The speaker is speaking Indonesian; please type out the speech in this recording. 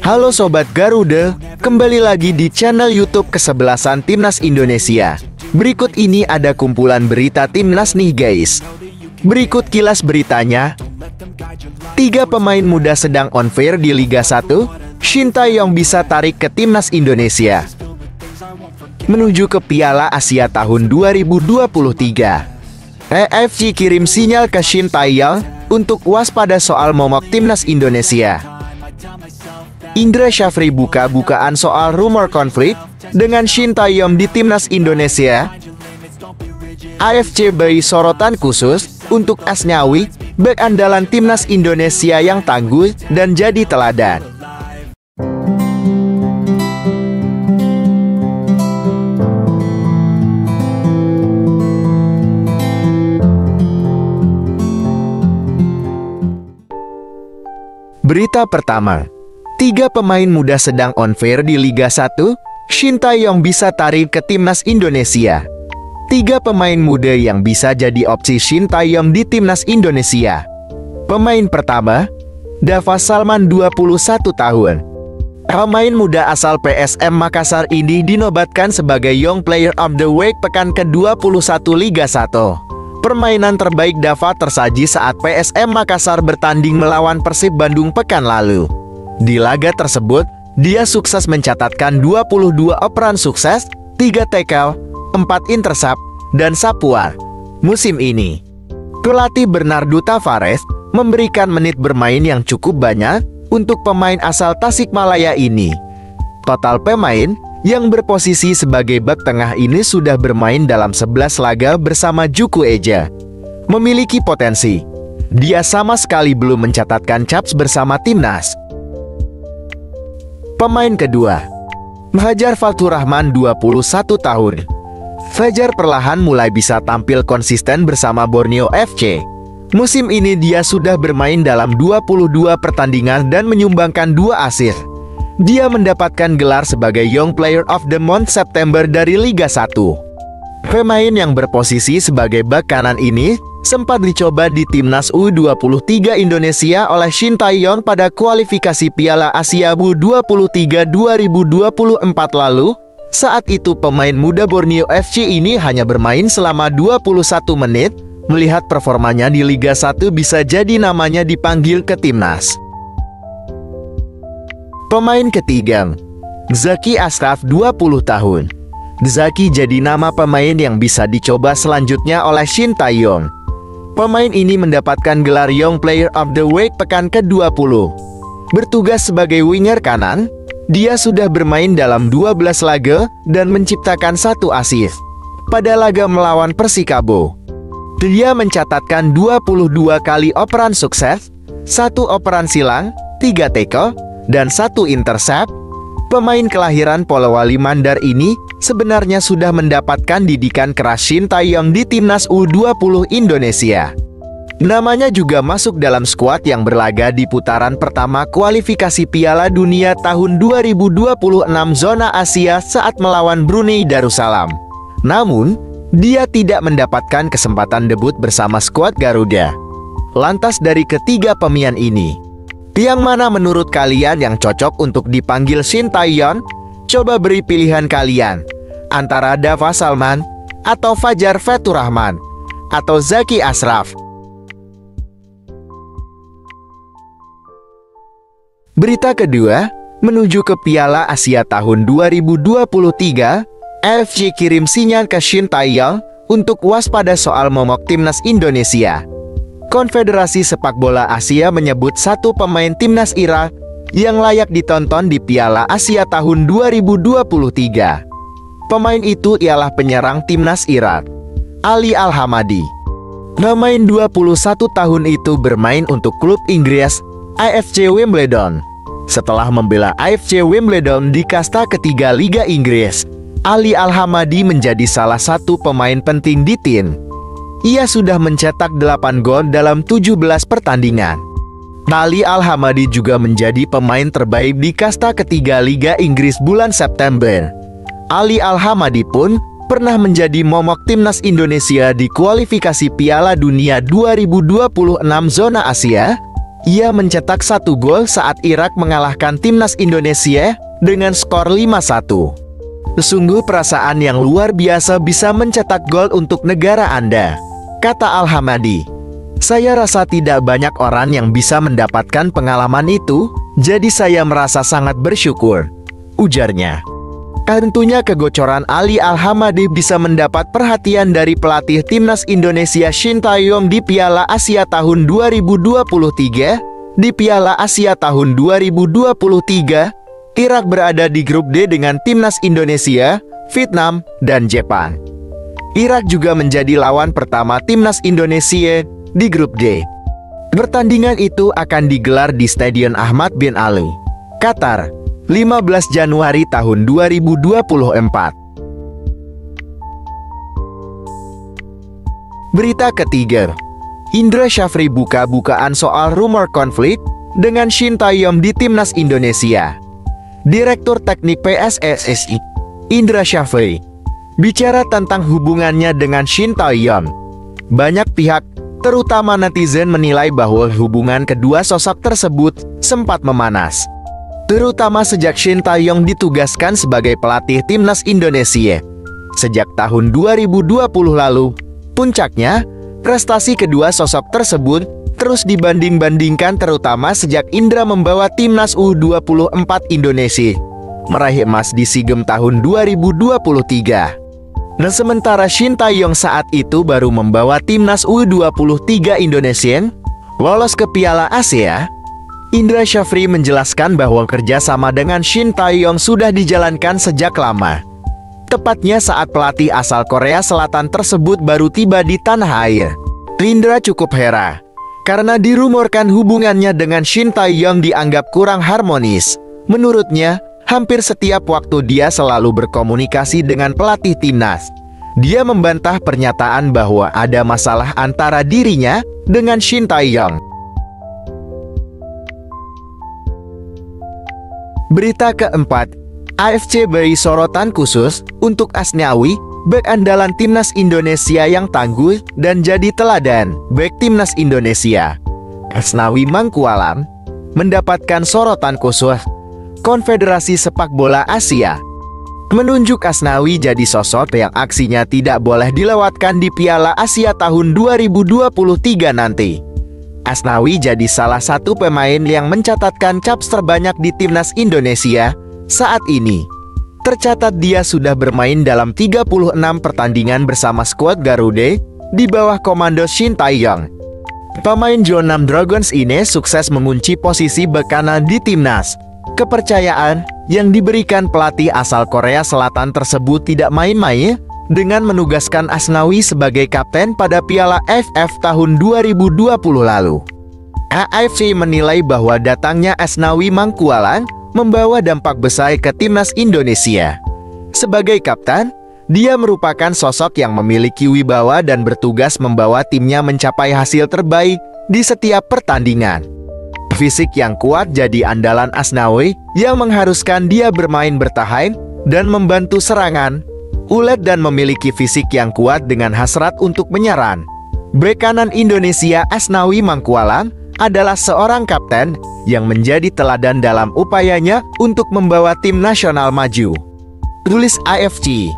Halo Sobat Garuda, kembali lagi di channel YouTube kesebelasan Timnas Indonesia. Berikut ini ada kumpulan berita Timnas nih guys. Berikut kilas beritanya. 3 pemain muda sedang on fire di Liga 1, Shin Tae-yong bisa tarik ke Timnas Indonesia. Menuju ke Piala Asia tahun 2023, AFC kirim sinyal ke Shin Tae-yong untuk waspada soal momok Timnas Indonesia. Indra Syafri buka-bukaan soal rumor konflik dengan Shin Tae-yong di Timnas Indonesia. AFC beri sorotan khusus untuk Asnawi, bek andalan Timnas Indonesia yang tangguh dan jadi teladan. Berita pertama. 3 pemain muda sedang on fire di Liga 1, Shin Tae-yong bisa tarik ke Timnas Indonesia. 3 pemain muda yang bisa jadi opsi Shin Tae-yong di Timnas Indonesia. Pemain pertama, Dava Salman 21 tahun. Pemain muda asal PSM Makassar ini dinobatkan sebagai Young Player of the Week pekan ke-21 Liga 1. Permainan terbaik Dava tersaji saat PSM Makassar bertanding melawan Persib Bandung pekan lalu. Di laga tersebut, dia sukses mencatatkan 22 operan sukses, 3 tackle, 4 intercept, dan sapuar. Musim ini, pelatih Bernardo Tavares memberikan menit bermain yang cukup banyak untuk pemain asal Tasikmalaya ini. Total pemain yang berposisi sebagai bek tengah ini sudah bermain dalam 11 laga bersama Juku Eja. Memiliki potensi. Dia sama sekali belum mencatatkan caps bersama timnas. Pemain kedua, Fajar Fatur Rahman 21 tahun. Fajar perlahan mulai bisa tampil konsisten bersama Borneo FC. Musim ini dia sudah bermain dalam 22 pertandingan dan menyumbangkan 2 assist. Dia mendapatkan gelar sebagai Young Player of the Month September dari Liga 1. Pemain yang berposisi sebagai bek kanan ini sempat dicoba di Timnas U23 Indonesia oleh Shin Tae-yong pada kualifikasi Piala Asia U23 2024 lalu. Saat itu pemain muda Borneo FC ini hanya bermain selama 21 menit. Melihat performanya di Liga 1 bisa jadi namanya dipanggil ke timnas. Pemain ketiga, Zaki Ashraf 20 tahun. Zaki jadi nama pemain yang bisa dicoba selanjutnya oleh Shin Tae-yong. Pemain ini mendapatkan gelar Young Player of the Week pekan ke-20. Bertugas sebagai winger kanan, dia sudah bermain dalam 12 laga dan menciptakan 1 assist. Pada laga melawan Persikabo, dia mencatatkan 22 kali operan sukses, 1 operan silang, 3 tackle, dan 1 intercept. Pemain kelahiran Polewali Mandar ini sebenarnya sudah mendapatkan didikan keras Shin Tae-yong di Timnas U20 Indonesia. Namanya juga masuk dalam skuad yang berlaga di putaran pertama kualifikasi Piala Dunia tahun 2026 zona Asia saat melawan Brunei Darussalam. Namun, dia tidak mendapatkan kesempatan debut bersama skuad Garuda. Lantas dari ketiga pemain ini, yang mana menurut kalian yang cocok untuk dipanggil Shin Tae-yong? Coba beri pilihan kalian antara Dava Salman, atau Fajar Fatur Rahman, atau Zaki Ashraf. Berita kedua, menuju ke Piala Asia tahun 2023, AFC kirim sinyal ke Shin Tae-yong untuk waspada soal momok Timnas Indonesia. Konfederasi Sepak Bola Asia menyebut 1 pemain Timnas Irak yang layak ditonton di Piala Asia tahun 2023. Pemain itu ialah penyerang Timnas Irak, Ali Al-Hamadi. Pemain 21 tahun itu bermain untuk klub Inggris AFC Wimbledon. Setelah membela AFC Wimbledon di kasta ketiga Liga Inggris, Ali Al-Hamadi menjadi salah satu pemain penting di tim. Ia sudah mencetak 8 gol dalam 17 pertandingan. Ali Al-Hamadi juga menjadi pemain terbaik di kasta ketiga Liga Inggris bulan September. Ali Al-Hamadi pun pernah menjadi momok Timnas Indonesia di kualifikasi Piala Dunia 2026 zona Asia. Ia mencetak 1 gol saat Irak mengalahkan timnas Indonesia dengan skor 5-1. Sungguh perasaan yang luar biasa bisa mencetak gol untuk negara Anda, kata Al-Hamadi. Saya rasa tidak banyak orang yang bisa mendapatkan pengalaman itu, jadi saya merasa sangat bersyukur, ujarnya. Tentunya kegocoran Ali Al-Hamadi bisa mendapat perhatian dari pelatih timnas Indonesia Shin Tae-yong di Piala Asia tahun 2023. Di Piala Asia tahun 2023, Irak berada di grup D dengan timnas Indonesia, Vietnam, dan Jepang. Irak juga menjadi lawan pertama timnas Indonesia di grup D. Pertandingan itu akan digelar di Stadion Ahmad bin Ali, Qatar, 15 Januari tahun 2024. Berita ketiga, Indra Syafri buka-bukaan soal rumor konflik dengan Shin Tae-yong di timnas Indonesia. Direktur Teknik PSSI, Indra Syafri, bicara tentang hubungannya dengan Shin Tae-yong. Banyak pihak, terutama netizen, menilai bahwa hubungan kedua sosok tersebut sempat memanas, terutama sejak Shin Tae-yong ditugaskan sebagai pelatih timnas Indonesia sejak tahun 2020 lalu. Puncaknya, prestasi kedua sosok tersebut terus dibanding-bandingkan, terutama sejak Indra membawa timnas U24 Indonesia meraih emas di SEA Games tahun 2023. Dan sementara Shin Tae-yong saat itu baru membawa timnas U23 Indonesia lolos ke Piala Asia. Indra Syafri menjelaskan bahwa kerjasama dengan Shin Tae-yong sudah dijalankan sejak lama, tepatnya saat pelatih asal Korea Selatan tersebut baru tiba di tanah air. Indra cukup heran karena dirumorkan hubungannya dengan Shin Tae-yong dianggap kurang harmonis. Menurutnya, hampir setiap waktu dia selalu berkomunikasi dengan pelatih timnas. Dia membantah pernyataan bahwa ada masalah antara dirinya dengan Shin Tae-yong. Berita keempat, AFC beri sorotan khusus untuk Asnawi, bek andalan timnas Indonesia yang tangguh dan jadi teladan bek timnas Indonesia. Asnawi Mangkualam mendapatkan sorotan khusus Konfederasi Sepak Bola Asia, menunjuk Asnawi jadi sosok yang aksinya tidak boleh dilewatkan di Piala Asia tahun 2023 nanti. Asnawi jadi salah satu pemain yang mencatatkan caps terbanyak di timnas Indonesia saat ini. Tercatat dia sudah bermain dalam 36 pertandingan bersama skuad Garuda di bawah komando Shin Tae-yong. Pemain Jeonnam Dragons ini sukses mengunci posisi bek kanan di timnas. Kepercayaan yang diberikan pelatih asal Korea Selatan tersebut tidak main-main dengan menugaskan Asnawi sebagai kapten pada Piala AFF tahun 2020 lalu. AFC menilai bahwa datangnya Asnawi Mangkualam membawa dampak besar ke timnas Indonesia. Sebagai kapten, dia merupakan sosok yang memiliki wibawa dan bertugas membawa timnya mencapai hasil terbaik di setiap pertandingan. Fisik yang kuat jadi andalan Asnawi yang mengharuskan dia bermain bertahan dan membantu serangan. Ulet dan memiliki fisik yang kuat dengan hasrat untuk menyerang. Bek kanan Indonesia Asnawi Mangkualam adalah seorang kapten yang menjadi teladan dalam upayanya untuk membawa tim nasional maju, tulis AFC.